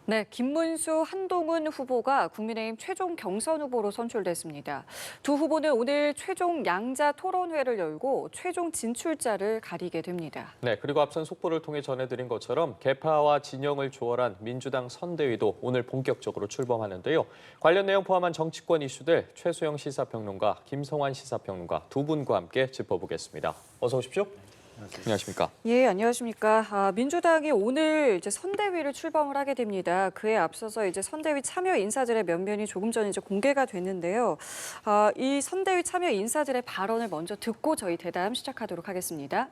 네, 김문수, 한동훈 후보가 국민의힘 최종 경선 후보로 선출됐습니다. 두 후보는 오늘 최종 양자 토론회를 열고 최종 진출자를 가리게 됩니다. 네, 그리고 앞선 속보를 통해 전해드린 것처럼 계파와 진영을 초월한 민주당 선대위도 오늘 본격적으로 출범하는데요. 관련 내용 포함한 정치권 이슈들 최수영 시사평론가, 김성환 시사평론가 두 분과 함께 짚어보겠습니다. 어서 오십시오. 안녕하십니까? 예, 안녕하십니까. 민주당이 오늘 이제 선대위를 출범을 하게 됩니다. 그에 앞서서 이제 선대위 참여 인사들의 면면이 조금 전에 이제 공개가 됐는데요. 이 선대위 참여 인사들의 발언을 먼저 듣고 저희 대담 시작하도록 하겠습니다.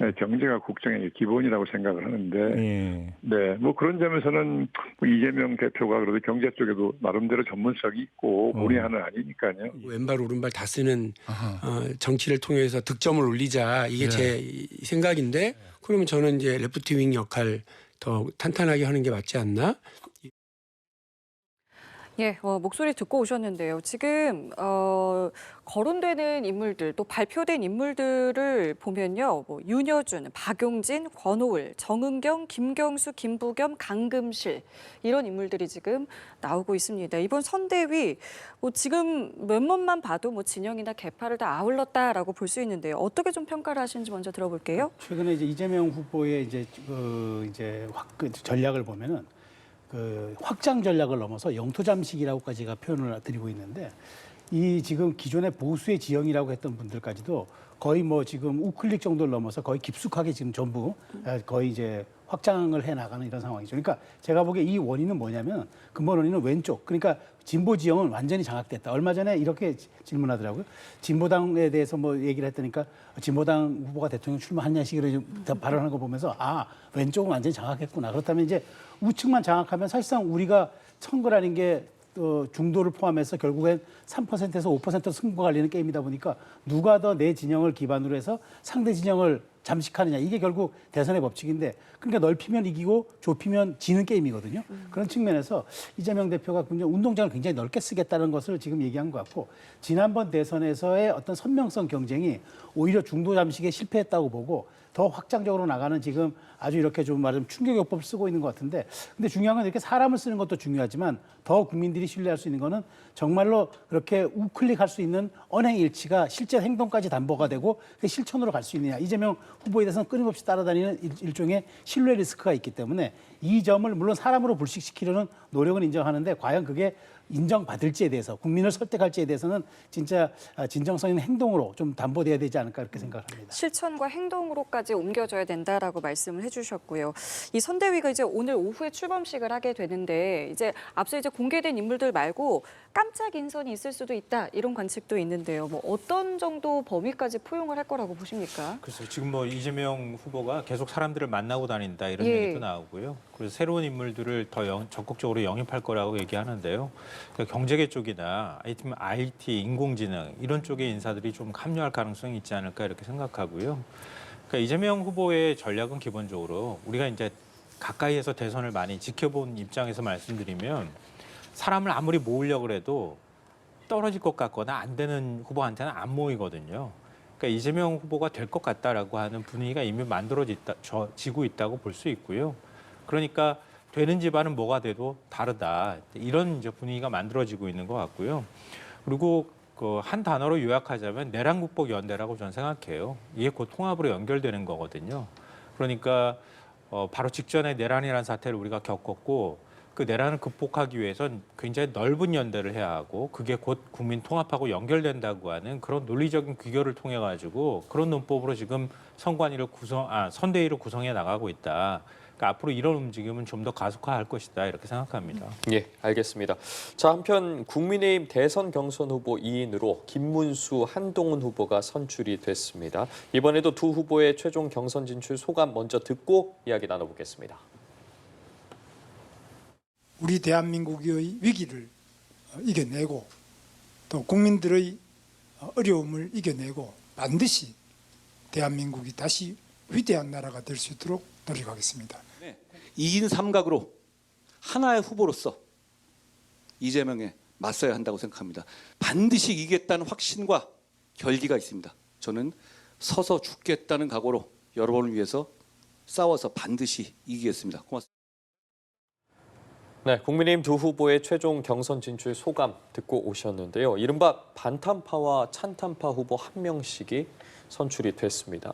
네, 경제가 국정의 기본이라고 생각을 하는데, 네, 뭐 그런 점에서는 이재명 대표가 그래도 경제 쪽에도 나름대로 전문성이 있고 무리하는 아니니까요. 왼발 오른발 다 쓰는 정치를 통해서 득점을 올리자 이게 제 생각인데 그러면 저는 이제 레프트 윙 역할 더 탄탄하게 하는 게 맞지 않나? 예, 목소리 듣고 오셨는데요. 지금 거론되는 인물들, 또 발표된 인물들을 보면요. 뭐 윤여준, 박용진, 권오을, 정은경, 김경수, 김부겸, 강금실 이런 인물들이 지금 나오고 있습니다. 이번 선대위 지금 면모만 봐도 뭐 진영이나 계파를 다 아울렀다라고 볼 수 있는데요. 어떻게 좀 평가를 하시는지 먼저 들어볼게요. 최근에 이제 이재명 후보의 이제 전략을 보면은 확장 전략을 넘어서 영토 잠식이라고까지가 표현을 드리고 있는데 이 지금 기존의 보수의 지형이라고 했던 분들까지도 거의 뭐 지금 우클릭 정도를 넘어서 거의 깊숙하게 지금 전부 거의 이제 확장을 해 나가는 이런 상황이죠. 그러니까 제가 보기에 이 원인은 뭐냐면 근본 원인은 왼쪽. 그러니까 진보 지형은 완전히 장악됐다. 얼마 전에 이렇게 질문하더라고요. 진보당에 대해서 뭐 얘기를 했다니까 진보당 후보가 대통령 출마하냐 식으로 좀 발언하는 거 보면서 왼쪽은 완전히 장악했구나. 그렇다면 이제 우측만 장악하면 사실상 우리가 선거라는 게 중도를 포함해서 결국엔 3%에서 5% 승부가 갈리는 게임이다 보니까 누가 더 내 진영을 기반으로 해서 상대 진영을 잠식하느냐. 이게 결국 대선의 법칙인데 그러니까 넓히면 이기고 좁히면 지는 게임이거든요. 그런 측면에서 이재명 대표가 운동장을 굉장히 넓게 쓰겠다는 것을 지금 얘기한 것 같고 지난번 대선에서의 어떤 선명성 경쟁이 오히려 중도 잠식에 실패했다고 보고 더 확장적으로 나가는 지금 아주 이렇게 좀 말하자면 충격요법을 쓰고 있는 것 같은데 근데 중요한 건 이렇게 사람을 쓰는 것도 중요하지만 더 국민들이 신뢰할 수 있는 거는 정말로 그렇게 우클릭할 수 있는 언행일치가 실제 행동까지 담보가 되고 실천으로 갈 수 있느냐. 이재명 후보에 대해서는 끊임없이 따라다니는 일종의 신뢰 리스크가 있기 때문에 이 점을 물론 사람으로 불식시키려는 노력은 인정하는데 과연 그게 인정받을지에 대해서 국민을 설득할지에 대해서는 진짜 진정성 있는 행동으로 좀 담보돼야 되지 않을까 이렇게 생각합니다. 실천과 행동으로까지 옮겨져야 된다라고 말씀을 해주셨고요. 이 선대위가 이제 오늘 오후에 출범식을 하게 되는데 이제 앞서 이제 공개된 인물들 말고 깜짝 인선이 있을 수도 있다 이런 관측도 있는데요. 뭐 어떤 정도 범위까지 포용을 할 거라고 보십니까? 글쎄요. 지금 뭐 이재명 후보가 계속 사람들을 만나고 다닌다 이런 예. 얘기도 나오고요. 그래서 새로운 인물들을 더 적극적으로 영입할 거라고 얘기하는데요. 그러니까 경제계 쪽이나 IT, 인공지능 이런 쪽의 인사들이 좀 합류할 가능성이 있지 않을까 이렇게 생각하고요. 그러니까 이재명 후보의 전략은 기본적으로 우리가 이제 가까이에서 대선을 많이 지켜본 입장에서 말씀드리면 사람을 아무리 모으려고 해도 떨어질 것 같거나 안 되는 후보한테는 안 모이거든요. 그러니까 이재명 후보가 될 것 같다라고 하는 분위기가 이미 만들어지고 있다고 볼 수 있고요. 그러니까 되는 집안은 뭐가 돼도 다르다. 이런 이제 분위기가 만들어지고 있는 것 같고요. 그리고 그 한 단어로 요약하자면 내란국복 연대라고 저는 생각해요. 이게 곧 통합으로 연결되는 거거든요. 그러니까 바로 직전에 내란이라는 사태를 우리가 겪었고 그 내란을 극복하기 위해선 굉장히 넓은 연대를 해야 하고 그게 곧 국민 통합하고 연결된다고 하는 그런 논리적인 귀결을 통해 가지고 그런 논법으로 지금 선대위를 구성해 나가고 있다. 그러니까 앞으로 이런 움직임은 좀 더 가속화할 것이다 이렇게 생각합니다. 예, 알겠습니다. 자, 한편 국민의힘 대선 경선 후보 2인으로 김문수, 한동훈 후보가 선출이 됐습니다. 이번에도 두 후보의 최종 경선 진출 소감 먼저 듣고 이야기 나눠보겠습니다. 우리 대한민국의 위기를 이겨내고 또 국민들의 어려움을 이겨내고 반드시 대한민국이 다시 위대한 나라가 될 수 있도록 노력하겠습니다. 2인 3각으로 하나의 후보로서 이재명에 맞서야 한다고 생각합니다. 반드시 이기겠다는 확신과 결기가 있습니다. 저는 서서 죽겠다는 각오로 여러분을 위해서 싸워서 반드시 이기겠습니다. 고맙습니다. 네, 국민의힘 두 후보의 최종 경선 진출 소감 듣고 오셨는데요. 이른바 반탄파와 찬탄파 후보 한 명씩이 선출이 됐습니다.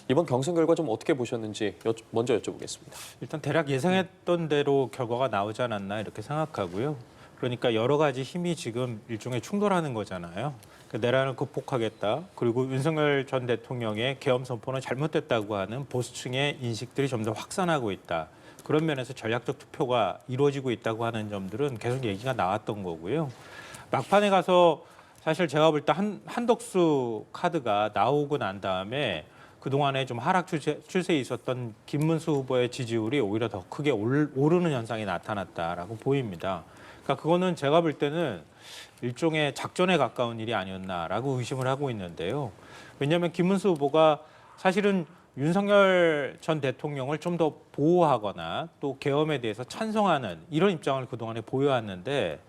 이번 경선 결과 좀 어떻게 보셨는지 먼저 여쭤보겠습니다. 일단 대략 예상했던 대로 결과가 나오지 않았나 이렇게 생각하고요. 그러니까 여러 가지 힘이 지금 일종의 충돌하는 거잖아요. 그러니까 내란을 극복하겠다. 그리고 윤석열 전 대통령의 계엄 선포는 잘못됐다고 하는 보수층의 인식들이 좀 더 확산하고 있다. 그런 면에서 전략적 투표가 이루어지고 있다고 하는 점들은 계속 얘기가 나왔던 거고요. 막판에 가서 사실 제가 볼 때 한덕수 카드가 나오고 난 다음에 그동안에 좀 하락 추세에 있었던 김문수 후보의 지지율이 오히려 더 크게 오르는 현상이 나타났다라고 보입니다. 그러니까 그거는 제가 볼 때는 일종의 작전에 가까운 일이 아니었나라고 의심을 하고 있는데요. 왜냐하면 김문수 후보가 사실은 윤석열 전 대통령을 좀 더 보호하거나 또 계엄에 대해서 찬성하는 이런 입장을 그동안에 보여왔는데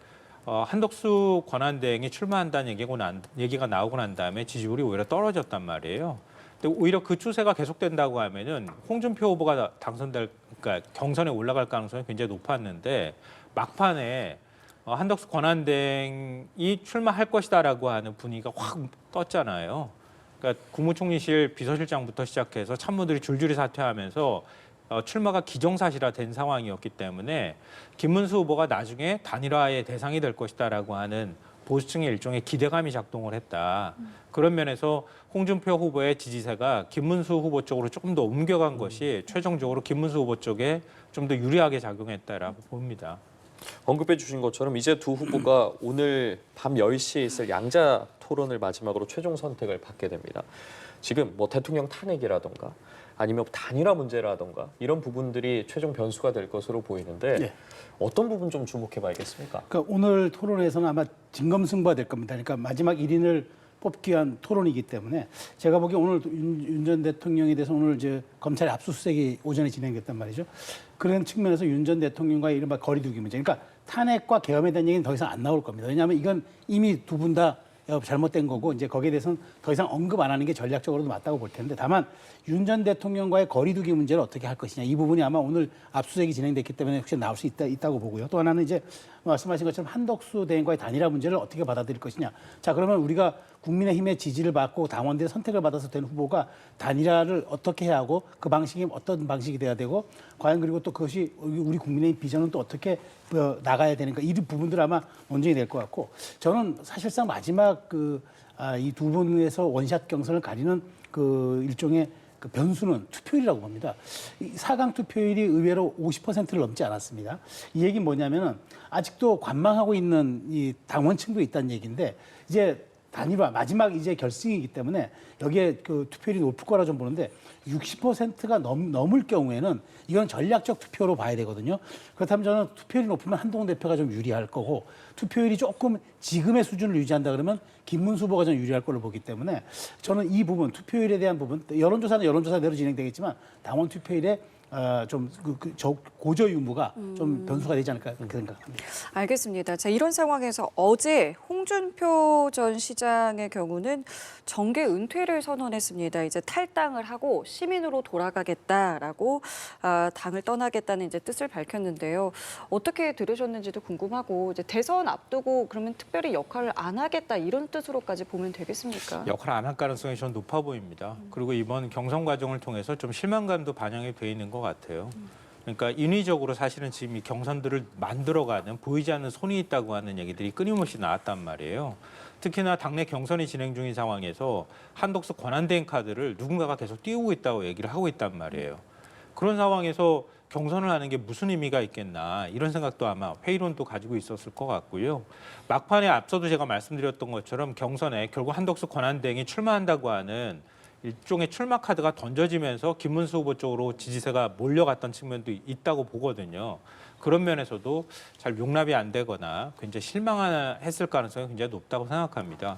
한덕수 권한대행이 출마한다는 얘기가 나오고 난 다음에 지지율이 오히려 떨어졌단 말이에요. 근데 오히려 그 추세가 계속된다고 하면은 홍준표 후보가 그러니까 경선에 올라갈 가능성이 굉장히 높았는데 막판에 한덕수 권한대행이 출마할 것이다라고 하는 분위기가 확 떴잖아요. 그러니까 국무총리실 비서실장부터 시작해서 참모들이 줄줄이 사퇴하면서 출마가 기정사실화된 상황이었기 때문에 김문수 후보가 나중에 단일화의 대상이 될 것이다라고 하는 보수층의 일종의 기대감이 작동을 했다. 그런 면에서 홍준표 후보의 지지세가 김문수 후보 쪽으로 조금 더 옮겨간 것이 최종적으로 김문수 후보 쪽에 좀 더 유리하게 작용했다라고 봅니다. 언급해 주신 것처럼 이제 두 후보가 오늘 밤 10시에 있을 양자 토론을 마지막으로 최종 선택을 받게 됩니다. 지금 뭐 대통령 탄핵이라던가 아니면 단일화 문제라던가 이런 부분들이 최종 변수가 될 것으로 보이는데 네. 어떤 부분 좀 주목해 봐야겠습니까? 그러니까 오늘 토론에서는 아마 진검승부가 될 겁니다. 그러니까 마지막 1인을 뽑기 위한 토론이기 때문에 제가 보기에 오늘 윤 전 대통령에 대해서 오늘 이제 검찰의 압수수색이 오전에 진행됐단 말이죠. 그런 측면에서 윤 전 대통령과의 이른바 거리두기 문제. 그러니까 탄핵과 계엄에 대한 얘기는 더 이상 안 나올 겁니다. 왜냐하면 이건 이미 두 분 다 잘못된 거고 이제 거기에 대해서는 더 이상 언급 안 하는 게 전략적으로도 맞다고 볼 텐데 다만 윤 전 대통령과의 거리두기 문제를 어떻게 할 것이냐 이 부분이 아마 오늘 압수수색이 진행됐기 때문에 혹시 나올 수 있다고 보고요. 또 하나는 이제 말씀하신 것처럼 한덕수 대행과의 단일화 문제를 어떻게 받아들일 것이냐. 자 그러면 우리가 국민의힘의 지지를 받고 당원들의 선택을 받아서 된 후보가 단일화를 어떻게 해야 하고 그 방식이 어떤 방식이 돼야 되고 과연 그리고 또 그것이 우리 국민의힘 비전은 또 어떻게 나가야 되는가 이 부분들 아마 논쟁이 될 것 같고 저는 사실상 마지막 이 두 분에서 원샷 경선을 가리는 그 일종의 그 변수는 투표율이라고 봅니다. 이 4강 투표율이 의외로 50%를 넘지 않았습니다. 이 얘기는 뭐냐면은 아직도 관망하고 있는 이 당원층도 있다는 얘기인데 이제 단일화 마지막 이제 결승이기 때문에 여기에 그 투표율이 높을 거라 좀 보는데 60%가 넘을 경우에는 이건 전략적 투표로 봐야 되거든요. 그렇다면 저는 투표율이 높으면 한동훈 대표가 좀 유리할 거고 투표율이 조금 지금의 수준을 유지한다 그러면 김문수 후보가 좀 유리할 걸로 보기 때문에 저는 이 부분 투표율에 대한 부분 여론조사는 여론조사대로 진행되겠지만 당원 투표율에 좀 고저 유무가 좀 변수가 되지 않을까 그렇게 생각합니다. 알겠습니다. 자, 이런 상황에서 어제 홍준표 전 시장의 경우는 정계 은퇴를 선언했습니다. 이제 탈당을 하고 시민으로 돌아가겠다라고 당을 떠나겠다는 이제 뜻을 밝혔는데요. 어떻게 들으셨는지도 궁금하고 이제 대선 앞두고 그러면 특별히 역할을 안 하겠다 이런 뜻으로까지 보면 되겠습니까? 역할 안 할 가능성이 전 높아 보입니다. 그리고 이번 경선 과정을 통해서 좀 실망감도 반영이 돼 있는 것 같아요. 그러니까 인위적으로 사실은 지금 이 경선들을 만들어가는 보이지 않는 손이 있다고 하는 얘기들이 끊임없이 나왔단 말이에요. 특히나 당내 경선이 진행 중인 상황에서 한덕수 권한대행 카드를 누군가가 계속 띄우고 있다고 얘기를 하고 있단 말이에요. 그런 상황에서 경선을 하는 게 무슨 의미가 있겠나 이런 생각도 아마 회의론도 가지고 있었을 것 같고요. 막판에 앞서도 제가 말씀드렸던 것처럼 경선에 결국 한덕수 권한대행이 출마한다고 하는 일종의 출마 카드가 던져지면서 김문수 후보 쪽으로 지지세가 몰려갔던 측면도 있다고 보거든요. 그런 면에서도 잘 용납이 안 되거나 굉장히 실망했을 가능성이 굉장히 높다고 생각합니다.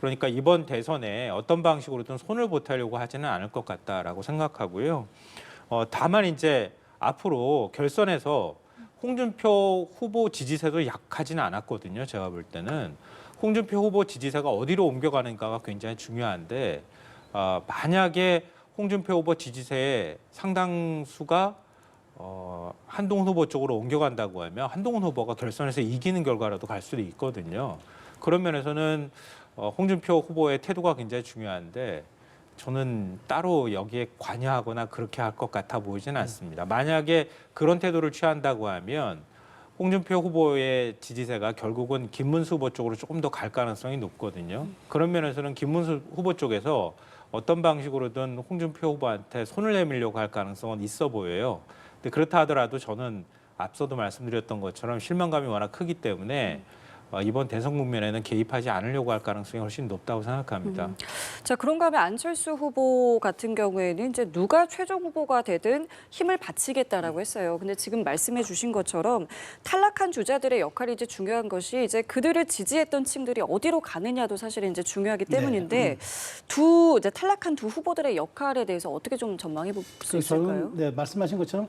그러니까 이번 대선에 어떤 방식으로든 손을 보태려고 하지는 않을 것 같다라고 생각하고요. 다만 이제 앞으로 결선에서 홍준표 후보 지지세도 약하지는 않았거든요. 제가 볼 때는 홍준표 후보 지지세가 어디로 옮겨가는가가 굉장히 중요한데 만약에 홍준표 후보 지지세의 상당수가 한동훈 후보 쪽으로 옮겨간다고 하면 한동훈 후보가 결선에서 이기는 결과라도 갈 수도 있거든요. 그런 면에서는 홍준표 후보의 태도가 굉장히 중요한데 저는 따로 여기에 관여하거나 그렇게 할 것 같아 보이지는 않습니다. 만약에 그런 태도를 취한다고 하면 홍준표 후보의 지지세가 결국은 김문수 후보 쪽으로 조금 더 갈 가능성이 높거든요. 그런 면에서는 김문수 후보 쪽에서 어떤 방식으로든 홍준표 후보한테 손을 내밀려고 할 가능성은 있어 보여요. 근데 그렇다 하더라도 저는 앞서도 말씀드렸던 것처럼 실망감이 워낙 크기 때문에 이번 대선 국면에는 개입하지 않으려고 할 가능성이 훨씬 높다고 생각합니다. 자, 그런가 하면 안철수 후보 같은 경우에는 이제 누가 최종 후보가 되든 힘을 바치겠다라고 했어요. 근데 지금 말씀해 주신 것처럼 탈락한 주자들의 역할이 이제 중요한 것이 이제 그들을 지지했던 층들이 어디로 가느냐도 사실은 이제 중요하기 때문인데 이제 탈락한 두 후보들의 역할에 대해서 어떻게 좀 전망해 볼 수 있을까요? 저는 말씀하신 것처럼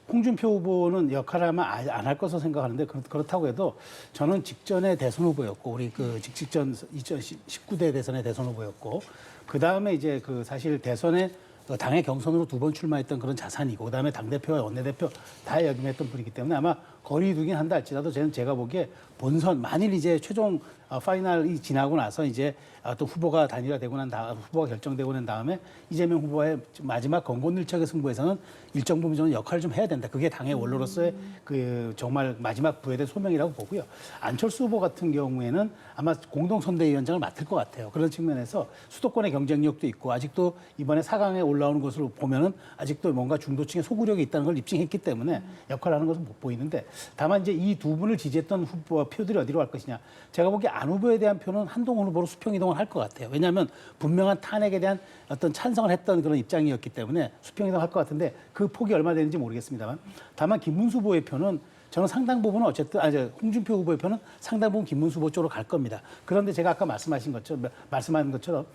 홍준표 후보는 역할을 아마 안 할 것으로 생각하는데 그렇다고 해도 저는 직전에 대선 후보였고 우리 그 직전 2019대 대선의 대선 후보였고 그 다음에 이제 그 사실 대선에 당의 경선으로 2번 출마했던 그런 자산이고 그다음에 당대표와 원내대표 다 역임했던 분이기 때문에 아마 거리두긴 한다 할지라도 제가 보기에 본선 만일 이제 최종 파이널이 지나고 나서 이제 또 후보가 단일화되고 난 다음 후보가 결정되고 난 다음에 이재명 후보의 마지막 건곤일척의 승부에서는 일정 부분 저는 역할을 좀 해야 된다. 그게 당의 원로로서의 그 정말 마지막 부여된 소명이라고 보고요. 안철수 후보 같은 경우에는 아마 공동선대위원장을 맡을 것 같아요. 그런 측면에서 수도권의 경쟁력도 있고 아직도 이번에 4강에 올라오는 것으로 보면은 아직도 뭔가 중도층의 소구력이 있다는 걸 입증했기 때문에 역할을 하는 것은 못 보이는데 다만 이제 이 두 분을 지지했던 후보와 표들이 어디로 갈 것이냐. 제가 보기에 안 후보에 대한 표는 한동훈 후보로 수평 이동을 할 것 같아요. 왜냐하면 분명한 탄핵에 대한 어떤 찬성을 했던 그런 입장이었기 때문에 수평 이동할 것 같은데 그 폭이 얼마 되는지 모르겠습니다만 다만 김문수 후보의 표는 저는 상당 부분은 어쨌든 홍준표 후보의 표는 상당 부분 김문수 후보 쪽으로 갈 겁니다. 그런데 제가 아까 말씀한 것처럼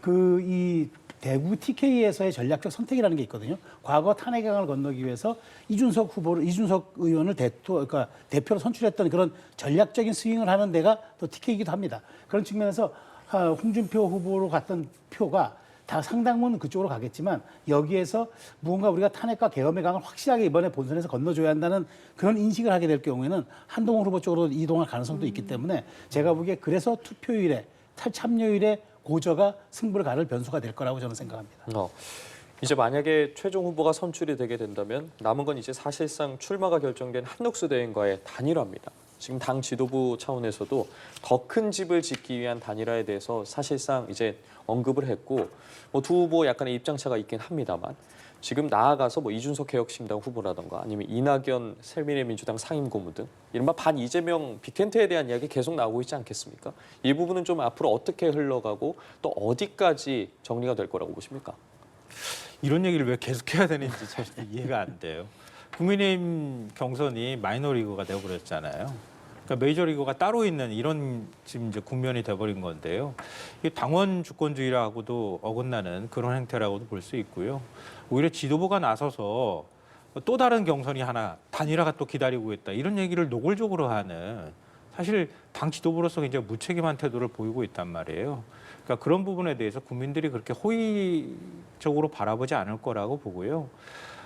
그 이 대구 TK에서의 전략적 선택이라는 게 있거든요. 과거 탄핵 강을 건너기 위해서 이준석 의원을 그러니까 대표로 선출했던 그런 전략적인 스윙을 하는 데가 또 TK이기도 합니다. 그런 측면에서 홍준표 후보로 갔던 표가 다 상당 부분 그쪽으로 가겠지만 여기에서 무언가 우리가 탄핵과 계엄의 강을 확실하게 이번에 본선에서 건너줘야 한다는 그런 인식을 하게 될 경우에는 한동훈 후보 쪽으로 이동할 가능성도 있기 때문에 제가 보기에 그래서 투표율에 참여율에 고저가 승부를 가를 변수가 될 거라고 저는 생각합니다. 이제 만약에 최종 후보가 선출이 되게 된다면 남은 건 이제 사실상 출마가 결정된 한덕수 대행과의 단일화입니다. 지금 당 지도부 차원에서도 더 큰 집을 짓기 위한 단일화에 대해서 사실상 이제 언급을 했고 두 후보 약간의 입장차가 있긴 합니다만 지금 나아가서 이준석 개혁신당 후보라던가 아니면 이낙연 새미래민주당 상임고문 등 이른바 반 이재명 빅텐트에 대한 이야기 계속 나오고 있지 않겠습니까? 이 부분은 좀 앞으로 어떻게 흘러가고 또 어디까지 정리가 될 거라고 보십니까? 이런 얘기를 왜 계속해야 되는지 잘 이해가 안 돼요. 국민의힘 경선이 마이너리그가 되어버렸잖아요. 그러니까 메이저리그가 따로 있는 이런 지금 이제 국면이 돼버린 건데요. 이게 당원 주권주의라고도 어긋나는 그런 행태라고도 볼 수 있고요. 오히려 지도부가 나서서 또 다른 경선이 하나 단일화가 또 기다리고 있다 이런 얘기를 노골적으로 하는 사실 당 지도부로서 굉장히 무책임한 태도를 보이고 있단 말이에요. 그러니까 그런 부분에 대해서 국민들이 그렇게 호의적으로 바라보지 않을 거라고 보고요.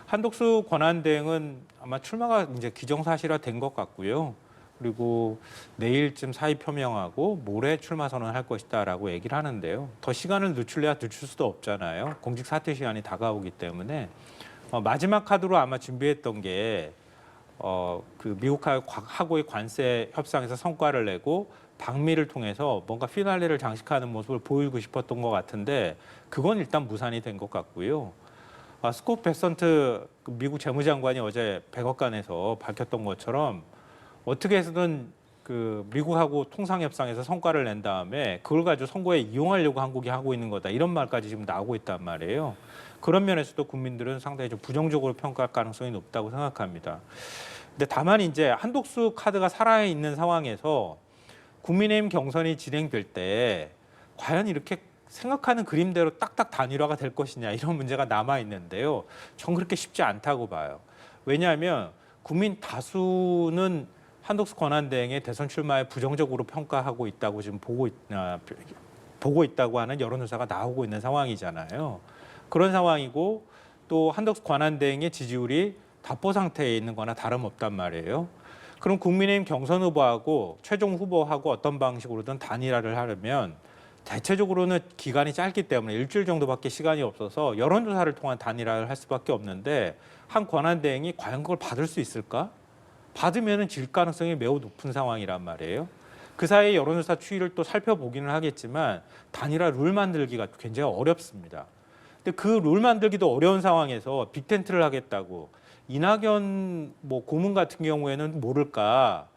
한덕수 권한대행은 아마 출마가 이제 기정사실화된 것 같고요. 그리고 내일쯤 사의 표명하고 모레 출마 선언할 것이다라고 얘기를 하는데요. 더 시간을 늦출 수도 없잖아요. 공직 사퇴 시간이 다가오기 때문에 마지막 카드로 아마 준비했던 게 그 미국하고의 관세 협상에서 성과를 내고 방미를 통해서 뭔가 피날레를 장식하는 모습을 보이고 싶었던 것 같은데 그건 일단 무산이 된 것 같고요. 스콧 베선트 미국 재무장관이 어제 백악관에서 밝혔던 것처럼 어떻게 해서든 그 미국하고 통상협상에서 성과를 낸 다음에 그걸 가지고 선거에 이용하려고 한국이 하고 있는 거다 이런 말까지 지금 나오고 있단 말이에요. 그런 면에서도 국민들은 상당히 좀 부정적으로 평가할 가능성이 높다고 생각합니다. 근데 다만 이제 한독수 카드가 살아있는 상황에서 국민의힘 경선이 진행될 때 과연 이렇게 생각하는 그림대로 딱딱 단일화가 될 것이냐 이런 문제가 남아 있는데요. 전 그렇게 쉽지 않다고 봐요. 왜냐하면 국민 다수는 한덕수 권한대행의 대선 출마에 부정적으로 평가하고 있다고 지금 보고 있다고 하는 여론조사가 나오고 있는 상황이잖아요. 그런 상황이고 또 한덕수 권한대행의 지지율이 답보 상태에 있는 거나 다름없단 말이에요. 그럼 국민의힘 경선 후보하고 최종 후보하고 어떤 방식으로든 단일화를 하려면 대체적으로는 기간이 짧기 때문에 일주일 정도밖에 시간이 없어서 여론조사를 통한 단일화를 할 수밖에 없는데 한 권한대행이 과연 그걸 받을 수 있을까? 받으면 질 가능성이 매우 높은 상황이란 말이에요. 그 사이에 여론조사 추이를 또 살펴보기는 하겠지만 단일화 룰 만들기가 굉장히 어렵습니다. 근데 그 룰 만들기도 어려운 상황에서 빅텐트를 하겠다고 이낙연 뭐 고문 같은 경우에는 모를까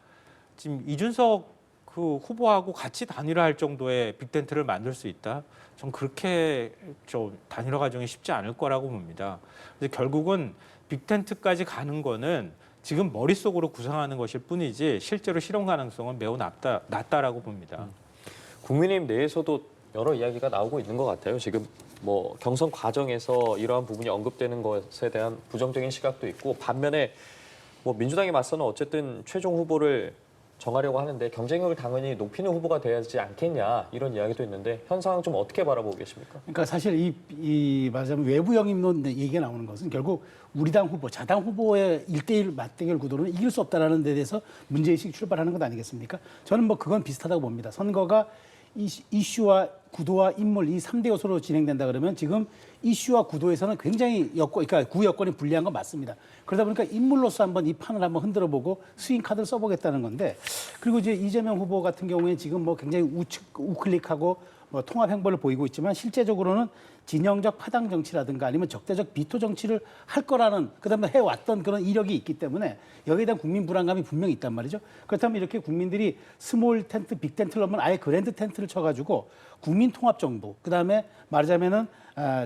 지금 이준석 그 후보하고 같이 단일화할 정도의 빅텐트를 만들 수 있다. 전 그렇게 좀 단일화 과정이 쉽지 않을 거라고 봅니다. 그래서 결국은 빅텐트까지 가는 거는 지금 머릿속으로 구상하는 것일 뿐이지 실제로 실현 가능성은 매우 낮다라고 봅니다. 국민의힘 내에서도 여러 이야기가 나오고 있는 것 같아요. 지금 뭐 경선 과정에서 이러한 부분이 언급되는 것에 대한 부정적인 시각도 있고 반면에 뭐 민주당에 맞서는 어쨌든 최종 후보를 정하려고 하는데 경쟁력을 당연히 높이는 후보가 돼야지 않겠냐 이런 이야기도 있는데 현 상황 좀 어떻게 바라보고 계십니까? 그러니까 사실 이 말하자면 외부 영입론 얘기가 나오는 것은 결국 우리 당 후보, 자당 후보의 1대1 맞대결 구도는 이길 수 없다라는 데 대해서 문제의식이 출발하는 것 아니겠습니까? 저는 뭐 그건 비슷하다고 봅니다. 선거가 이슈와 구도와 인물 이 3대 요소로 진행된다 그러면 지금 이슈와 구도에서는 굉장히 그러니까 구여건이 불리한 건 맞습니다. 그러다 보니까 인물로서 한번 이 판을 한번 흔들어 보고 스윙 카드를 써보겠다는 건데 그리고 이제 이재명 후보 같은 경우에 지금 뭐 굉장히 우클릭하고 뭐 통합 행보를 보이고 있지만 실제적으로는 진영적 파당 정치라든가 아니면 적대적 비토 정치를 할 거라는 그다음에 해왔던 그런 이력이 있기 때문에 여기에 대한 국민 불안감이 분명히 있단 말이죠. 그렇다면 이렇게 국민들이 스몰 텐트, 빅 텐트를 넘으면 아예 그랜드 텐트를 쳐가지고 국민 통합 정부 그다음에 말하자면은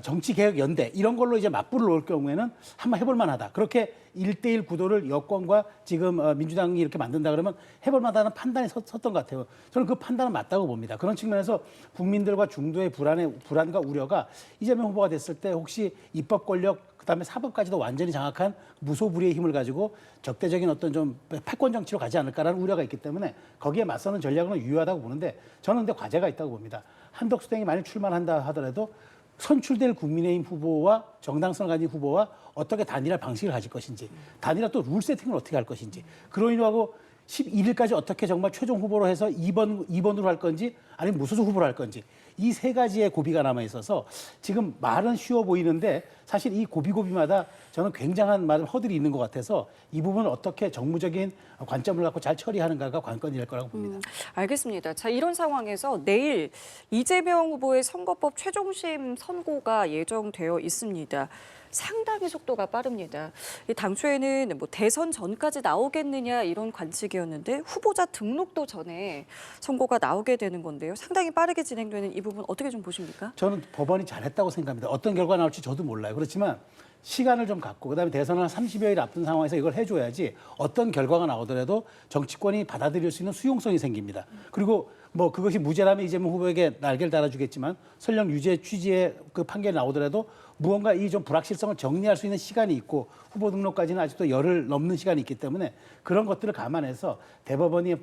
정치 개혁 연대 이런 걸로 이제 맞불을 놓을 경우에는 한번 해볼 만하다. 그렇게 1대1 구도를 여권과 지금 민주당이 이렇게 만든다 그러면 해볼 만하다는 판단이 섰던 것 같아요. 저는 그 판단은 맞다고 봅니다. 그런 측면에서 국민들과 중도의 불안과 우려가 이재명 후보가 됐을 때 혹시 입법 권력 그다음에 사법까지도 완전히 장악한 무소불위의 힘을 가지고 적대적인 어떤 좀 패권 정치로 가지 않을까라는 우려가 있기 때문에 거기에 맞서는 전략은 유효하다고 보는데 저는 근데 과제가 있다고 봅니다. 한덕수 대행이 만약 출마한다 하더라도 선출될 국민의힘 후보와 정당성을 가진 후보와 어떻게 단일화 방식을 가질 것인지 단일화 또 룰 세팅을 어떻게 할 것인지 그러기로 하고 11일까지 어떻게 정말 최종 후보로 해서 2번으로 할 건지 아니면 무소속 후보로 할 건지 이 세 가지의 고비가 남아 있어서 지금 말은 쉬워 보이는데 사실 이 고비마다 저는 굉장한 허들이 있는 것 같아서 이 부분을 어떻게 정무적인 관점을 갖고 잘 처리하는가가 관건이 될 거라고 봅니다. 알겠습니다. 자, 이런 상황에서 내일 이재명 후보의 선거법 최종심 선고가 예정되어 있습니다. 상당히 속도가 빠릅니다. 당초에는 뭐 대선 전까지 나오겠느냐 이런 관측이었는데 후보자 등록도 전에 선고가 나오게 되는 건데요. 상당히 빠르게 진행되는 이 부분 어떻게 좀 보십니까? 저는 법원이 잘했다고 생각합니다. 어떤 결과가 나올지 저도 몰라요. 그렇지만 시간을 좀 갖고 그다음에 대선을 한 30여일 앞둔 상황에서 이걸 해줘야지 어떤 결과가 나오더라도 정치권이 받아들일 수 있는 수용성이 생깁니다. 그리고 뭐 그것이 무죄라면 이재명 후보에게 날개를 달아주겠지만 설령 유죄 취지의 그 판결이 나오더라도 무언가 이 좀 불확실성을 정리할 수 있는 시간이 있고 후보 등록까지는 아직도 열흘 넘는 시간이 있기 때문에 그런 것들을 감안해서 대법원이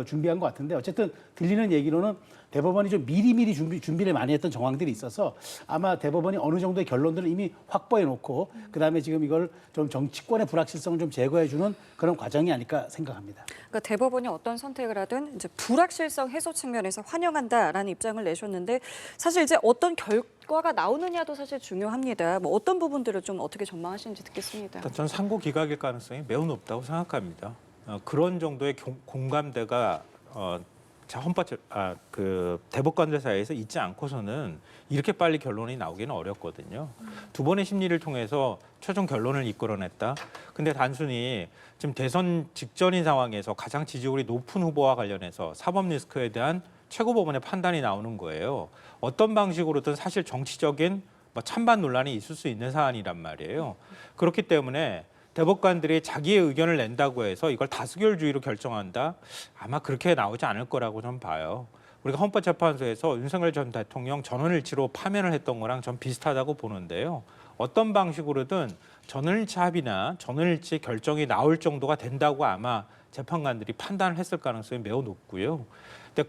준비한 것 같은데 어쨌든 들리는 얘기로는 대법원이 좀 미리미리 준비를 많이 했던 정황들이 있어서 아마 대법원이 어느 정도의 결론들을 이미 확보해 놓고 그다음에 지금 이걸 좀 정치권의 불확실성을 좀 제거해 주는 그런 과정이 아닐까 생각합니다. 그러니까 대법원이 어떤 선택을 하든 이제 불확실성 해소 측면에서 환영한다라는 입장을 내셨는데 사실 이제 어떤 결과가 나오느냐도 사실 중요합니다. 뭐 어떤 부분들을 좀 어떻게 전망하시는지 듣겠습니다. 저는 상고 기각일 가능성이 매우 높다고 생각합니다. 그런 정도의 공감대가 그 대법관들 사이에서 있지 않고서는 이렇게 빨리 결론이 나오기는 어렵거든요. 두 번의 심리를 통해서 최종 결론을 이끌어냈다. 근데 단순히 지금 대선 직전인 상황에서 가장 지지율이 높은 후보와 관련해서 사법 리스크에 대한 최고법원의 판단이 나오는 거예요. 어떤 방식으로든 사실 정치적인 찬반 논란이 있을 수 있는 사안이란 말이에요. 그렇기 때문에 대법관들이 자기의 의견을 낸다고 해서 이걸 다수결주의로 결정한다? 아마 그렇게 나오지 않을 거라고 저는 봐요. 우리가 헌법재판소에서 윤석열 전 대통령 전원일치로 파면을 했던 거랑 전 비슷하다고 보는데요. 어떤 방식으로든 전원일치 합의나 전원일치 결정이 나올 정도가 된다고 아마 재판관들이 판단을 했을 가능성이 매우 높고요. 근데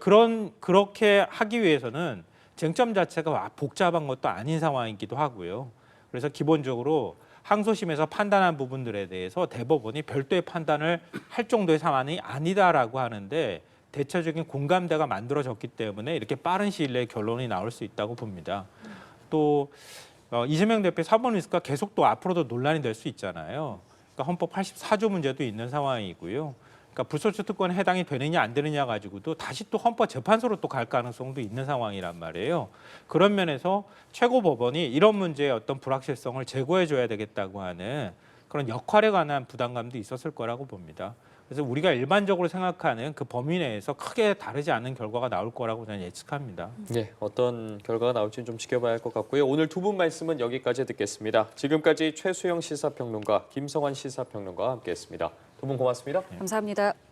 그렇게 하기 위해서는 쟁점 자체가 복잡한 것도 아닌 상황이기도 하고요. 그래서 기본적으로 항소심에서 판단한 부분들에 대해서 대법원이 별도의 판단을 할 정도의 상황이 아니다라고 하는데 대체적인 공감대가 만들어졌기 때문에 이렇게 빠른 시일 내에 결론이 나올 수 있다고 봅니다. 또 이재명 대표의 사법 리스크가 계속 또 앞으로도 논란이 될 수 있잖아요. 그러니까 헌법 84조 문제도 있는 상황이고요. 그러니까 불소추 특권에 해당이 되느냐 안 되느냐 가지고도 다시 또 헌법재판소로 또 갈 가능성도 있는 상황이란 말이에요. 그런 면에서 최고법원이 이런 문제의 어떤 불확실성을 제고해줘야 되겠다고 하는 그런 역할에 관한 부담감도 있었을 거라고 봅니다. 그래서 우리가 일반적으로 생각하는 그 범위 내에서 크게 다르지 않은 결과가 나올 거라고 저는 예측합니다. 네, 어떤 결과가 나올지는 좀 지켜봐야 할 것 같고요. 오늘 두 분 말씀은 여기까지 듣겠습니다. 지금까지 최수영 시사평론가, 김성환 시사평론가와 함께했습니다. 두 분 고맙습니다. 감사합니다.